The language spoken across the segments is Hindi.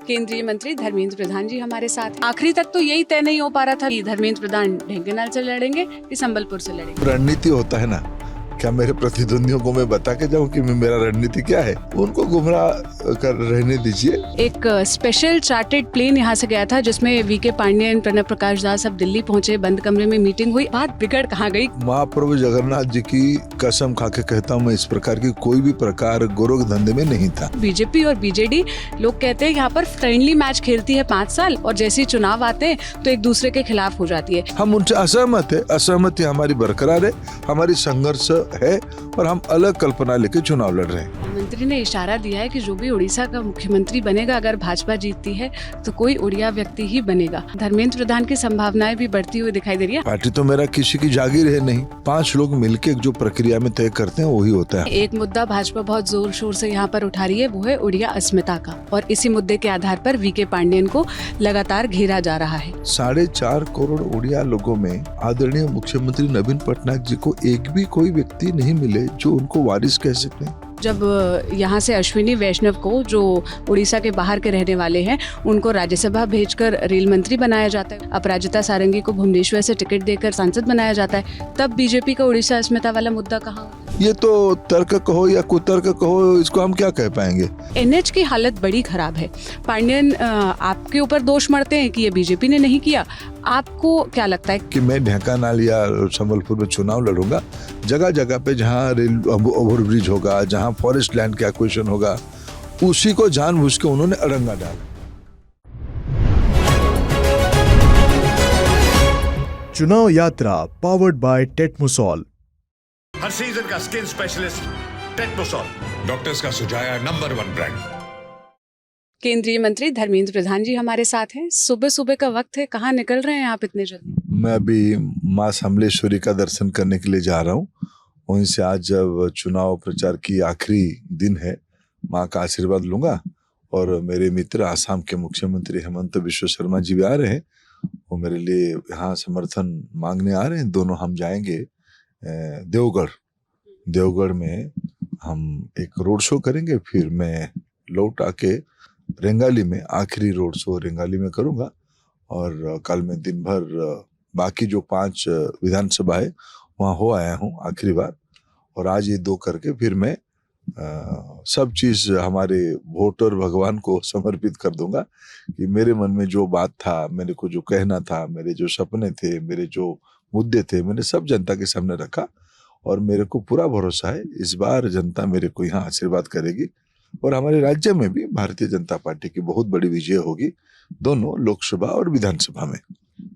केंद्रीय मंत्री धर्मेंद्र प्रधान जी हमारे साथ हैं। आखिरी तक तो यही तय नहीं हो पा रहा था कि धर्मेंद्र प्रधान ढेंकनाल से लड़ेंगे कि संबलपुर से लड़ेंगे। रणनीति होता है ना, क्या मेरे प्रतिद्वंदियों को मैं बता के जाऊं कि मेरा रणनीति क्या है? उनको गुमराह कर रहने दीजिए। एक स्पेशल चार्टर्ड प्लेन यहाँ से गया था जिसमें वीके पांडेयन, प्रणब प्रकाश दास सब दिल्ली पहुंचे, बंद कमरे में मीटिंग हुई। बात बिगड़ कहाँ गई? महाप्रभु जगन्नाथ जी की कसम खा के कहता हूँ, मैं इस प्रकार की कोई भी प्रकार गोरख धंधे में नहीं था। बीजेपी और बीजेडी लोग कहते हैं यहाँ पर फ्रेंडली मैच खेलती है 5 साल और जैसे ही चुनाव आते हैं तो एक दूसरे के खिलाफ हो जाती है। हम उनसे असहमत है, असहमति हमारी बरकरार है, हमारी संघर्ष है और हम अलग कल्पना लेके चुनाव लड़ रहे हैं। मंत्री ने इशारा दिया है कि जो भी उड़ीसा का मुख्यमंत्री बनेगा, अगर भाजपा जीतती है तो कोई उड़िया व्यक्ति ही बनेगा। धर्मेंद्र प्रधान की संभावनाएं भी बढ़ती हुई दिखाई दे रही है। पार्टी तो मेरा किसी की जागीर है नहीं, 5 लोग मिलके जो प्रक्रिया में तय करते हैं वही होता है। एक मुद्दा भाजपा बहुत जोर शोर से यहाँ पर उठा रही है, वो है उड़िया अस्मिता का, और इसी मुद्दे के आधार पर वीके पांडेयन को लगातार घेरा जा रहा है। 4.5 करोड़ उड़िया लोगों में आदरणीय मुख्यमंत्री नवीन पटनायक जी को एक भी कोई व्यक्ति नहीं मिले जो उनको वारिस कह सके। जब यहाँ से अश्विनी वैष्णव को, जो उड़ीसा के बाहर के रहने वाले हैं, उनको राज्यसभा भेजकर रेल मंत्री बनाया जाता है, अपराजिता सारंगी को भुवनेश्वर से टिकट देकर सांसद बनाया जाता है, तब बीजेपी का उड़ीसा अस्मिता वाला मुद्दा कहाँ? ये तो तर्क कहो या कुतर्क कहो, इसको हम क्या कह पाएंगे। एनएच की हालत बड़ी खराब है। पांडेयन आपके ऊपर दोष मढ़ते हैं कि ये बीजेपी ने नहीं किया। आपको क्या लगता है कि मैं ढेंकानाल या संबलपुर में चुनाव लड़ूंगा? जगह जगह पे जहाँ रेल ओवरब्रिज होगा, जहाँ फॉरेस्ट लैंड का एक्विजिशन होगा, उसी को जानबूझ के उन्होंने अड़ंगा डाला। चुनाव यात्रा पावर्ड बाय टेटमोसॉल। हर सीजन का स्किन स्पेशलिस्ट टेटमोसॉल, डॉक्टर्स का सुझाया नंबर 1 ब्रांड। केंद्रीय मंत्री धर्मेंद्र प्रधान जी हमारे साथ हैं। सुबह सुबह का वक्त है, कहाँ निकल रहे हैं आप इतने जल्दी? मैं अभी माँ समलेश्वरी का दर्शन करने के लिए जा रहा हूँ। वहीं से आज जब चुनाव प्रचार की आखिरी दिन है, माँ का आशीर्वाद लूंगा और मेरे मित्र आसाम के मुख्यमंत्री हेमंत बिश्व शर्मा जी भी आ रहे हैं, वो मेरे लिए यहाँ समर्थन मांगने आ रहे हैं। दोनों हम जाएंगे देवगढ़ में हम एक रोड शो करेंगे, फिर मैं लौट आके रेंगाली में आखिरी रोड शो रेंगाली में करूंगा और कल मैं दिन भर बाकी जो 5 विधानसभा है वहाँ हो आया हूँ आखिरी बार, और आज ये 2 करके फिर मैं सब चीज हमारे वोटर भगवान को समर्पित कर दूंगा कि मेरे मन में जो बात था, मेरे को जो कहना था, मेरे जो सपने थे, मेरे जो मुद्दे थे, मैंने सब जनता के सामने रखा और मेरे को पूरा भरोसा है इस बार जनता मेरे को यहाँ आशीर्वाद करेगी और हमारे राज्य में भी भारतीय जनता पार्टी की बहुत बड़ी विजय होगी, दोनों लोकसभा और विधानसभा में।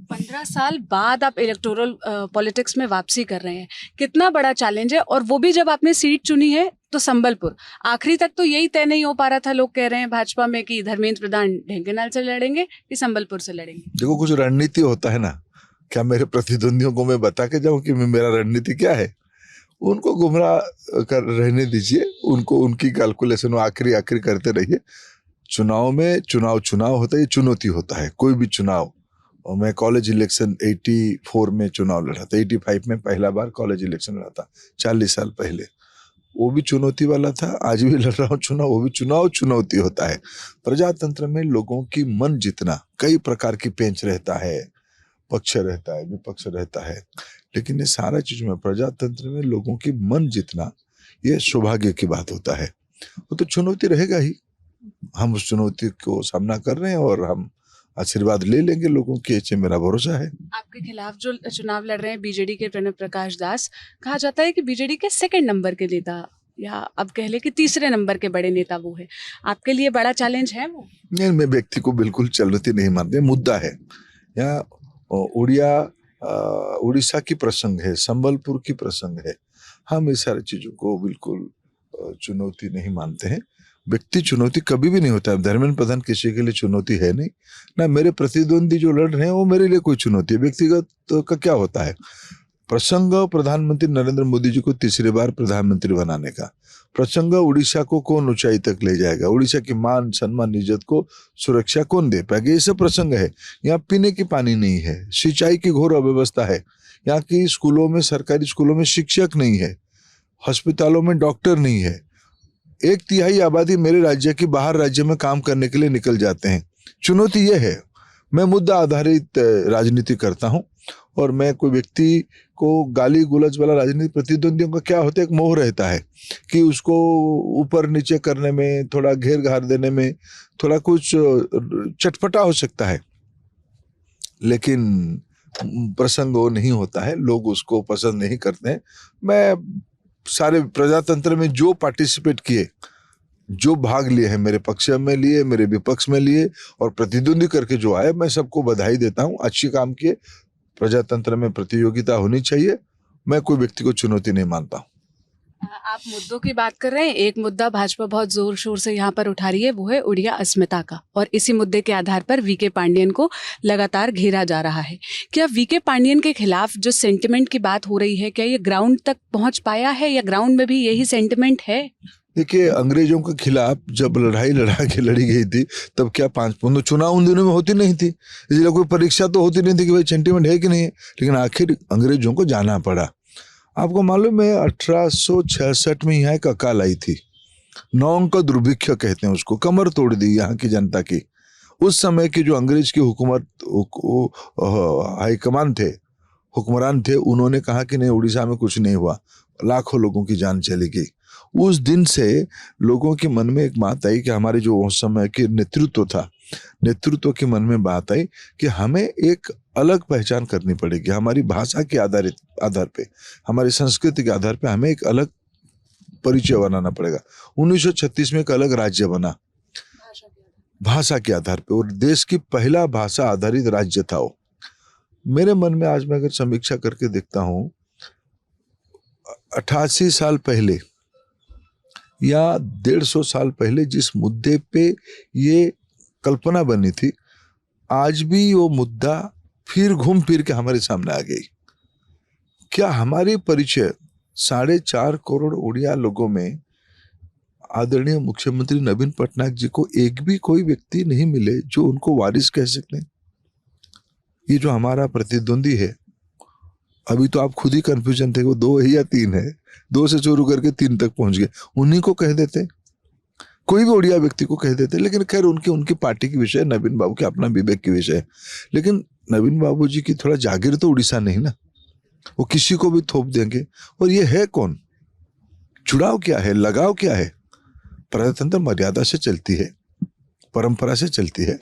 15 साल बाद आप इलेक्टोरल पॉलिटिक्स में वापसी कर रहे हैं, कितना बड़ा चैलेंज है, और वो भी जब आपने सीट चुनी है तो संबलपुर। आखिरी तक तो यही तय नहीं हो पा रहा था, लोग कह रहे हैं भाजपा में कि धर्मेंद्र प्रधान ढेंकनाल से लड़ेंगे कि संबलपुर से लड़ेंगे। देखो, कुछ रणनीति होता है ना, क्या मेरे प्रतिद्वंदियों को मैं बता के जाऊं कि मेरा रणनीति क्या है? उनको गुमराह कर रहने दीजिए, उनको उनकी कैलकुलेशन आखिरी करते रहिए। चुनाव में चुनाव होता है, ये चुनौती होता है कोई भी चुनाव। और मैं कॉलेज इलेक्शन 84 में चुनाव लड़ा था, 85 में पहला बार कॉलेज इलेक्शन लड़ा था, 40 साल पहले। वो भी चुनौती वाला था, आज भी लड़ रहा हूँ चुनाव, वो भी चुनौती होता है। प्रजातंत्र में लोगों की मन जीतना, कई प्रकार की पेंच रहता है, पक्ष रहता है, विपक्ष रहता है, लेकिन ये सारा चीज में प्रजातंत्र में लोगों की मन जीतना, ये सौभाग्य की बात होता है। वो तो चुनौती रहेगा ही, हम उस चुनौती को सामना कर रहे हैं और हम आशीर्वाद ले लेंगे लोगों के, ऐसे मेरा भरोसा है। आपके खिलाफ जो चुनाव लड़ रहे हैं बीजेडी के प्रणब प्रकाश दास, कहा जाता है कि बीजेडी के 2nd नंबर के नेता, या अब कह ले कि 3रे नंबर के बड़े नेता वो है। आपके लिए बड़ा चैलेंज है वो? नहीं, मैं व्यक्ति को बिल्कुल चुनौती नहीं मानते, मुद्दा है यहाँ उड़ीसा की प्रसंग है, संबलपुर की प्रसंग है। हम इस सारी चीजों को बिल्कुल चुनौती नहीं मानते हैं। व्यक्ति चुनौती कभी भी नहीं होता है। धर्मेंद्र प्रधान किसी के लिए चुनौती है नहीं, ना मेरे प्रतिद्वंदी जो लड़ रहे हैं वो मेरे लिए कोई चुनौती है। व्यक्तिगत का क्या होता है? प्रसंग प्रधानमंत्री नरेंद्र मोदी जी को 3री बार प्रधानमंत्री बनाने का प्रसंग, उड़ीसा को कौन ऊंचाई तक ले जाएगा, उड़ीसा की मान सम्मान इज्जत को सुरक्षा कौन दे पाएगा, ये सब प्रसंग है। यहाँ पीने की पानी नहीं है, सिंचाई की घोर अव्यवस्था है, यहाँ की स्कूलों में, सरकारी स्कूलों में शिक्षक नहीं है, अस्पतालों में डॉक्टर नहीं है, 1/3 आबादी मेरे राज्य की बाहर राज्य में काम करने के लिए निकल जाते हैं। चुनौती ये है, मैं मुद्दा आधारित राजनीति करता हूं और मैं कोई व्यक्ति को गाली गुलज वाला राजनीति, प्रतिद्वंदियों का क्या होता है, एक मोह रहता है कि उसको ऊपर नीचे करने में, थोड़ा घेर घार देने में थोड़ा कुछ चटपटा हो सकता है, लेकिन प्रसंग वो नहीं होता है, लोग उसको पसंद नहीं करते हैं। मैं सारे प्रजातंत्र में जो पार्टिसिपेट किए, जो भाग लिए हैं, मेरे पक्ष में लिए, मेरे विपक्ष में लिए और प्रतिद्वंदी करके जो आए, मैं सबको बधाई देता हूं। अच्छी काम किए। प्रजातंत्र में प्रतियोगिता होनी चाहिए। मैं कोई व्यक्ति को चुनौती नहीं मानता हूं। आप मुद्दों की बात कर रहे हैं, एक मुद्दा भाजपा बहुत जोर शोर से यहाँ पर उठा रही है, वो है उड़िया अस्मिता का, और इसी मुद्दे के आधार पर वीके पांडियन को लगातार घेरा जा रहा है। क्या वीके पांडियन के खिलाफ जो सेंटिमेंट की बात हो रही है, क्या ये ग्राउंड तक पहुंच पाया है या ग्राउंड में भी यही सेंटिमेंट है? देखिए, अंग्रेजों के खिलाफ जब लड़ाई लड़ी गई थी, तब क्या 5 चुनाव उन दिनों में होती नहीं थी, इसलिए कोई परीक्षा तो होती नहीं थी कि भाई सेंटिमेंट है कि नहीं है, लेकिन आखिर अंग्रेजों को जाना पड़ा। आपको मालूम है 1866 में यहाँ एक अकाल आई थी, नौंग का दुर्भिक्ष कहते हैं उसको, कमर तोड़ दी यहाँ की जनता की। उस समय की जो अंग्रेज की हुकूमत हाईकमान थे, हुक्मरान थे, उन्होंने कहा कि नहीं, उड़ीसा में कुछ नहीं हुआ, लाखों लोगों की जान चली गई। उस दिन से लोगों के मन में एक बात आई कि हमारे जो उस समय के नेतृत्व था, नेतृत्व के मन में बात आई कि हमें एक अलग पहचान करनी पड़ेगी। हमारी भाषा के आधार पे, हमारी संस्कृति के आधार पे हमें एक अलग परिचय बनाना पड़ेगा। 1936 में एक अलग राज्य बना भाषा के आधार पे, और देश की पहला भाषा आधारित राज्य था वो। मेरे मन में आज मैं अगर समीक्षा करके देखता हूँ, 88 साल पहले या 150 साल पहले जिस मुद्दे पे ये कल्पना बनी थी, आज भी वो मुद्दा फिर घूम फिर के हमारे सामने आ गई। क्या हमारी परिचय 4.5 करोड़ उड़िया लोगों में आदरणीय मुख्यमंत्री नवीन पटनायक जी को एक भी कोई व्यक्ति नहीं मिले जो उनको वारिस कह सकते? ये जो हमारा प्रतिद्वंदी है, अभी तो आप खुद ही कंफ्यूजन थे वो 2 है या 3 है, 2 से शुरू करके 3 तक पहुंच गए, उन्हीं को कह देते, कोई भी उड़िया व्यक्ति को कह देते। लेकिन खैर उनकी पार्टी की विषय, नवीन बाबू के अपना विवेक की विषय है। लेकिन नवीन बाबू जी की थोड़ा जागीर तो उड़ीसा नहीं ना, वो किसी को भी थोप देंगे। और ये है कौन? जुड़ाव क्या है, लगाव क्या है? प्रजातंत्र मर्यादा से चलती है, परंपरा से चलती है,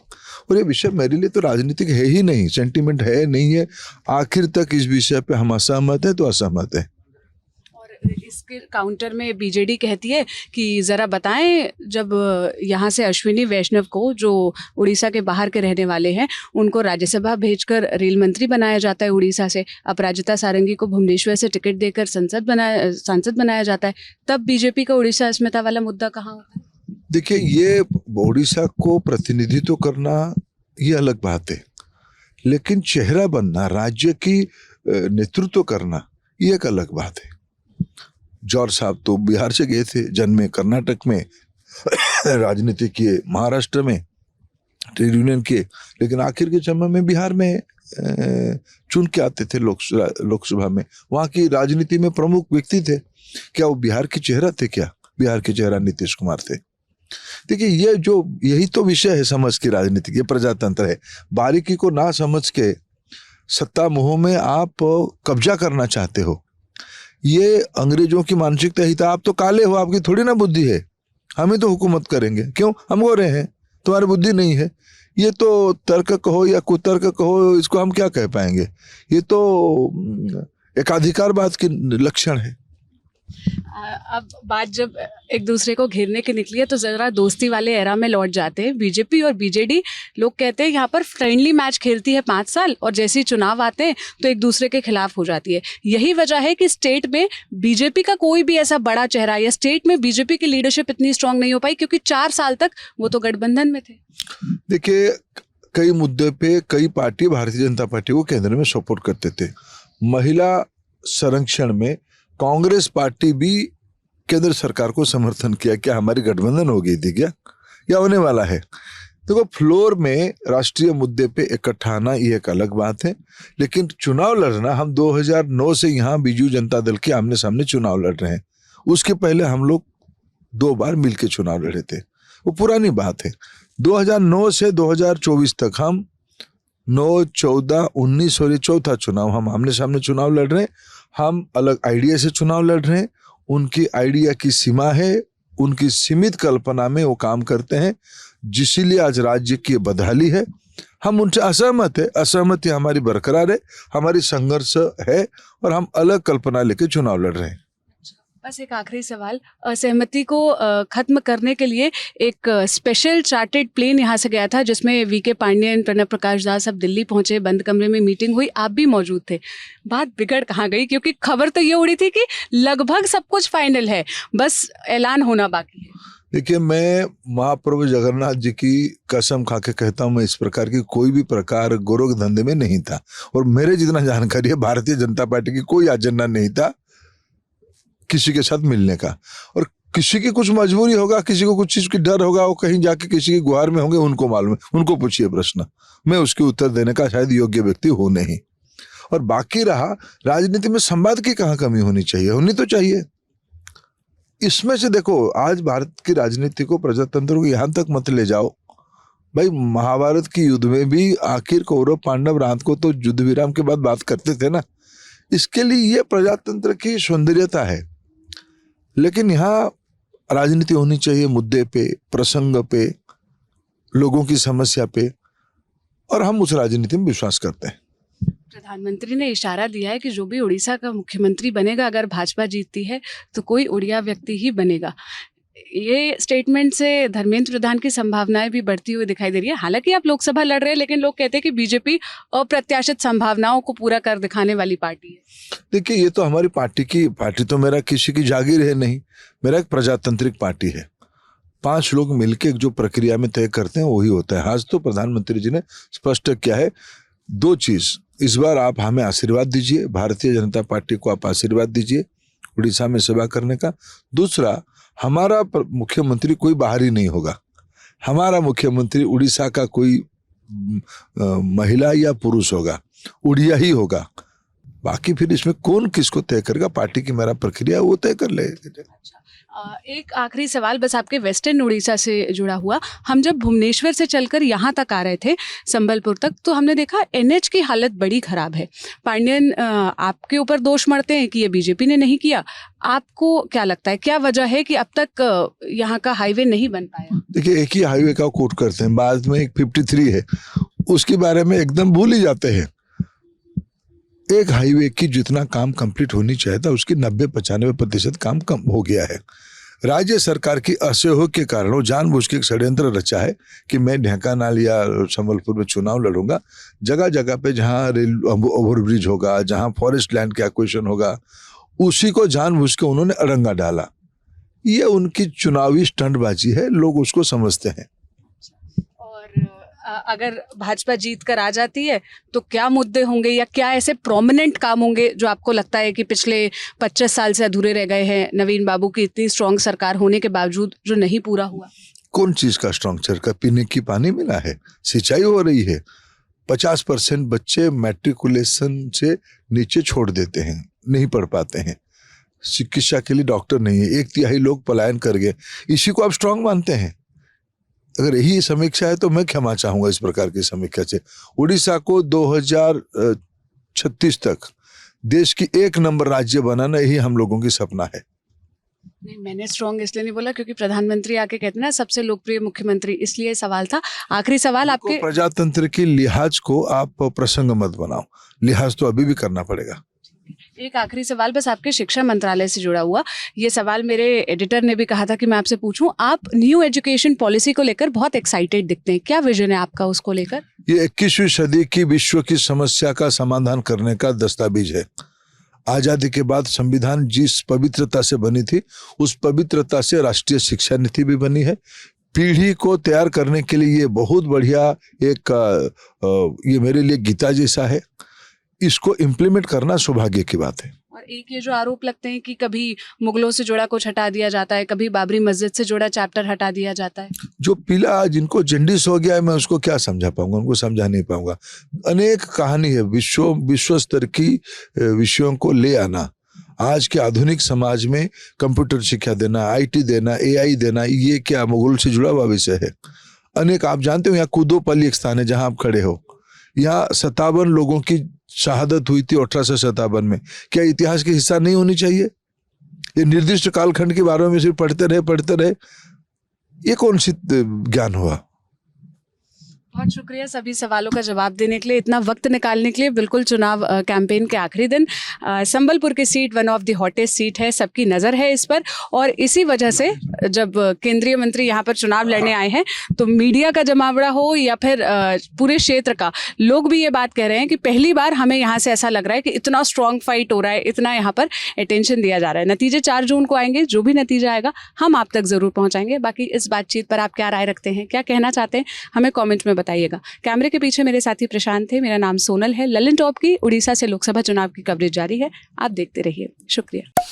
और ये विषय मेरे लिए तो राजनीतिक है ही नहीं, सेंटिमेंट है नहीं है। आखिर तक इस विषय पे हम असहमत है तो असहमत है। और इसके काउंटर में बीजेडी कहती है कि ज़रा बताएं, जब यहाँ से अश्विनी वैष्णव को, जो उड़ीसा के बाहर के रहने वाले हैं, उनको राज्यसभा भेजकर रेल मंत्री बनाया जाता है उड़ीसा से, अपराजिता सारंगी को भुवनेश्वर से टिकट देकर सांसद बनाया जाता है, तब बीजेपी का उड़ीसा अस्मिता वाला मुद्दा कहाँ होता है? देखिए, ये उड़ीसा को प्रतिनिधित्व करना ये अलग बात है, लेकिन चेहरा बनना, राज्य की नेतृत्व करना, ये एक अलग बात है। जॉर्ज साहब तो बिहार से गए थे, जन्मे कर्नाटक में, राजनीति किए महाराष्ट्र में, ट्रेड यूनियन किए, लेकिन आखिर के समय में बिहार में चुन के आते थे लोकसभा में। वहाँ की राजनीति में प्रमुख व्यक्ति थे। क्या वो बिहार के चेहरा थे? क्या बिहार के चेहरा नीतीश कुमार थे? देखिए, यही तो विषय है समझ की राजनीति, ये प्रजातंत्र है। बारीकी को ना समझ के सत्ता मोह में आप कब्जा करना चाहते हो, ये अंग्रेजों की मानसिकता ही था। आप तो काले हो, आपकी थोड़ी ना बुद्धि है, हम ही तो हुकूमत करेंगे, क्यों? हम गोरे हैं, तुम्हारी बुद्धि नहीं है। ये तो तर्क कहो या कुतर्क कहो, इसको हम क्या कह पाएंगे? ये तो एकाधिकारवाद के लक्षण है। अब बात जब एक दूसरे को घेरने की निकली है, तो ज़रा दोस्ती वाले एरा में लौट जाते हैं। बीजेपी और बीजेडी, लोग कहते हैं यहाँ पर फ्रेंडली मैच खेलती है 5 साल, और जैसे ही चुनाव आते हैं तो एक दूसरे के खिलाफ हो जाती है। यही वजह है कि स्टेट में बीजेपी का कोई भी ऐसा बड़ा चेहरा, या स्टेट में बीजेपी की लीडरशिप इतनी स्ट्रांग नहीं हो पाई, क्योंकि 4 साल तक वो तो गठबंधन में थे। देखिए, कई मुद्दे पे कई पार्टी भारतीय जनता पार्टी को केंद्र में सपोर्ट करते थे। महिला संरक्षण में कांग्रेस पार्टी भी केंद्र सरकार को समर्थन किया। क्या हमारी गठबंधन हो गई थी क्या, या होने वाला है? देखो, फ्लोर में राष्ट्रीय मुद्दे पे इकट्ठा आना ये एक अलग बात है, लेकिन चुनाव लड़ना, हम 2009 से यहाँ बीजू जनता दल के आमने सामने चुनाव लड़ रहे हैं। उसके पहले हम लोग 2 बार मिलके चुनाव लड़े थे। वो पुरानी बात है। 2009 से 2024 तक हम 9, 14, 19 और ये चौथा चुनाव हम आमने सामने चुनाव लड़ रहे हैं। हम अलग आइडिया से चुनाव लड़ रहे हैं। उनकी आइडिया की सीमा है, उनकी सीमित कल्पना में वो काम करते हैं, जिसलिए आज राज्य की बदहाली है। हम उनसे असहमत है, असहमति हमारी बरकरार है, हमारी संघर्ष है और हम अलग कल्पना लेके चुनाव लड़ रहे हैं। बस एक आखिरी सवाल, असहमति को खत्म करने के लिए एक स्पेशल चार्टर्ड प्लेन यहाँ से गया था जिसमें वीके पांडेयन, प्रणब प्रकाश दास सब दिल्ली पहुंचे, बंद कमरे में मीटिंग हुई, आप भी मौजूद थे। बात बिगड़ कहाँ गई? क्योंकि खबर तो ये उड़ी थी कि लगभग सब कुछ फाइनल है, बस ऐलान होना बाकी है। देखिए, मैं महाप्रभु जगन्नाथ जी की कसम खा के कहता हूँ, मैं इस प्रकार की कोई भी प्रकार गोरख धंधे में नहीं था। और मेरे जितना जानकारी है, भारतीय जनता पार्टी की कोई एजेंडा नहीं था किसी के साथ मिलने का। और किसी की कुछ मजबूरी होगा, किसी को कुछ चीज की डर होगा, वो कहीं जाके किसी की गुहार में होंगे, उनको मालूम है, उनको पूछिए प्रश्न। मैं उसके उत्तर देने का शायद योग्य व्यक्ति हूं नहीं। और बाकी रहा, राजनीति में संवाद की कहाँ कमी होनी चाहिए? होनी तो चाहिए। इसमें से देखो, आज भारत की राजनीति को, प्रजातंत्र को यहां तक मत ले जाओ भाई। महाभारत की युद्ध में भी आखिर कौरव पांडव रात को तो युद्ध विराम के बाद बात करते थे ना। इसके लिए ये प्रजातंत्र की सौंदर्यता है। लेकिन यहाँ राजनीति होनी चाहिए मुद्दे पे, प्रसंग पे, लोगों की समस्या पे, और हम उस राजनीति में विश्वास करते हैं। प्रधानमंत्री ने इशारा दिया है कि जो भी उड़ीसा का मुख्यमंत्री बनेगा, अगर भाजपा जीतती है तो कोई उड़िया व्यक्ति ही बनेगा। ये स्टेटमेंट से धर्मेंद्र प्रधान की संभावनाएं भी बढ़ती हुई दिखाई दे रही है। हालांकि आप लोकसभा लड़ रहे हैं, लेकिन लोग कहते हैं कि बीजेपी अप्रत्याशित संभावनाओं को पूरा कर दिखाने वाली पार्टी है। देखिए, ये तो हमारी पार्टी तो मेरा किसी की जागीर है नहीं, मेरा एक प्रजातांत्रिक पार्टी है। 5 लोग मिलकर जो प्रक्रिया में तय करते हैं वही होता है। आज तो प्रधानमंत्री जी ने स्पष्ट किया है 2 चीज। इस बार आप हमें आशीर्वाद दीजिए, भारतीय जनता पार्टी को आप आशीर्वाद दीजिए उड़ीसा में सेवा करने का। दूसरा, हमारा मुख्यमंत्री कोई बाहरी नहीं होगा। हमारा मुख्यमंत्री उड़ीसा का कोई महिला या पुरुष होगा, उड़िया ही होगा। बाकी फिर इसमें कौन किसको तय करेगा, पार्टी की मेरा प्रक्रिया वो तय कर लेगा। एक आखिरी सवाल बस आपके वेस्टर्न उड़ीसा से जुड़ा हुआ। हम जब भुवनेश्वर से चलकर यहाँ तक आ रहे थे, संबलपुर तक, तो हमने देखा एनएच की हालत बड़ी खराब है। पांडेयन आपके ऊपर दोष मढ़ते हैं कि ये बीजेपी ने नहीं किया। आपको क्या लगता है, क्या वजह है कि अब तक यहाँ का हाईवे नहीं बन पाया? देखिए, एक ही हाईवे का कोट करते हैं, बाद में एक 53 है, उसके बारे में एकदम भूल ही जाते हैं। एक हाईवे की जितना काम कंप्लीट होनी चाहिए था, उसकी 90-95% काम कम हो गया है। राज्य सरकार की असहयोग के कारण वो जानबूझ के एक षड्यंत्र रचा है कि मैं ढेंकानाल या संबलपुर में चुनाव लड़ूंगा। जगह जगह पे जहाँ रेल ओवरब्रिज होगा, जहाँ फॉरेस्ट लैंड के एक्विजिशन होगा, उसी को जानबूझ के उन्होंने अड़ंगा डाला। ये उनकी चुनावी स्टंटबाजी है, लोग उसको समझते हैं। अगर भाजपा जीत कर आ जाती है तो क्या मुद्दे होंगे या क्या ऐसे प्रोमिनेंट काम होंगे जो आपको लगता है कि पिछले 25 साल से अधूरे रह गए हैं, नवीन बाबू की इतनी स्ट्रांग सरकार होने के बावजूद, जो नहीं पूरा हुआ? कौन चीज का स्ट्रांग सरकार? पीने की पानी मिला है, सिंचाई हो रही है। 50% बच्चे मैट्रिकुलेशन से नीचे छोड़ देते हैं, नहीं पढ़ पाते हैं। चिकित्सा के लिए डॉक्टर नहीं है, 1/3 लोग पलायन कर गए। इसी को आप स्ट्रांग मानते हैं? अगर यही समीक्षा है तो मैं क्षमा चाहूंगा इस प्रकार की समीक्षा से। उड़ीसा को 2036 तक देश की 1 नंबर राज्य बनाना यही हम लोगों की सपना है। नहीं, मैंने स्ट्रांग इसलिए नहीं बोला क्योंकि प्रधानमंत्री आके कहते हैं ना सबसे लोकप्रिय मुख्यमंत्री, इसलिए सवाल था। आखिरी सवाल आपके, प्रजातंत्र की लिहाज को आप प्रसंग मत बनाओ, लिहाज तो अभी भी करना पड़ेगा। एक आखिरी सवाल बस आपके शिक्षा मंत्रालय से जुड़ा हुआ। ये सवाल मेरे एडिटर ने भी कहा था कि मैं आपसे पूछूं। आप न्यू एजुकेशन पॉलिसी को लेकर बहुत एक्साइटेड दिखते हैं, क्या विजन है आपका उसको लेकर? ये 21वीं सदी की विश्व की समस्या का समाधान करने का दस्तावेज है। आजादी के बाद संविधान जिस पवित्रता से बनी थी, उस पवित्रता से राष्ट्रीय शिक्षा नीति भी बनी है। पीढ़ी को तैयार करने के लिए ये बहुत बढ़िया एक ये मेरे लिए गीता जैसा है। इसको इम्प्लीमेंट करना सौभाग्य की बात है। और एक ये जो आरोप लगते हैं कि कभी मुगलों से जुड़ा कुछ हटा दिया जाता है, कभी बाबरी मस्जिद से जुड़ा चैप्टर हटा दिया जाता है। जो पीला जिनको जन्डिस हो गया है, मैं उसको क्या समझा पाऊंगा, उनको समझा नहीं पाऊंगा। अनेक कहानी है, विश्व स्तर की विषयों को ले आना। आज के आधुनिक समाज में कंप्यूटर शिक्षा देना, आईटी देना, एआई देना, ये क्या मुगल से जुड़ा हुआ विषय है। अनेक, आप जानते हो यहाँ कूदोपल्ली एक स्थान है जहां आप खड़े हो, यहाँ 57 लोगों की शहादत हुई थी 1857 में। क्या इतिहास के हिस्सा नहीं होनी चाहिए? ये निर्दिष्ट कालखंड के बारे में सिर्फ पढ़ते रहे, ये कौन सी ज्ञान हुआ? बहुत शुक्रिया सभी सवालों का जवाब देने के लिए, इतना वक्त निकालने के लिए। बिल्कुल चुनाव कैंपेन के आखिरी दिन, संबलपुर की seat one of the hottest seat है, सबकी नज़र है इस पर, और इसी वजह से जब केंद्रीय मंत्री यहाँ पर चुनाव लड़ने आए हैं तो मीडिया का जमावड़ा हो या फिर पूरे क्षेत्र का, लोग भी ये बात कह रहे हैं कि पहली बार हमें यहाँ से ऐसा लग रहा है कि इतना स्ट्रॉन्ग फाइट हो रहा है, इतना यहाँ पर अटेंशन दिया जा रहा है। नतीजे 4 जून को आएंगे, जो भी नतीजा आएगा हम आप तक ज़रूर पहुँचाएंगे। बाकी इस बातचीत पर आप क्या राय रखते हैं, क्या कहना चाहते हैं, हमें कॉमेंट में बताइएगा। कैमरे के पीछे मेरे साथी प्रशांत थे, मेरा नाम सोनल है। ललन टॉप की उड़ीसा से लोकसभा चुनाव की कवरेज जारी है, आप देखते रहिए। शुक्रिया।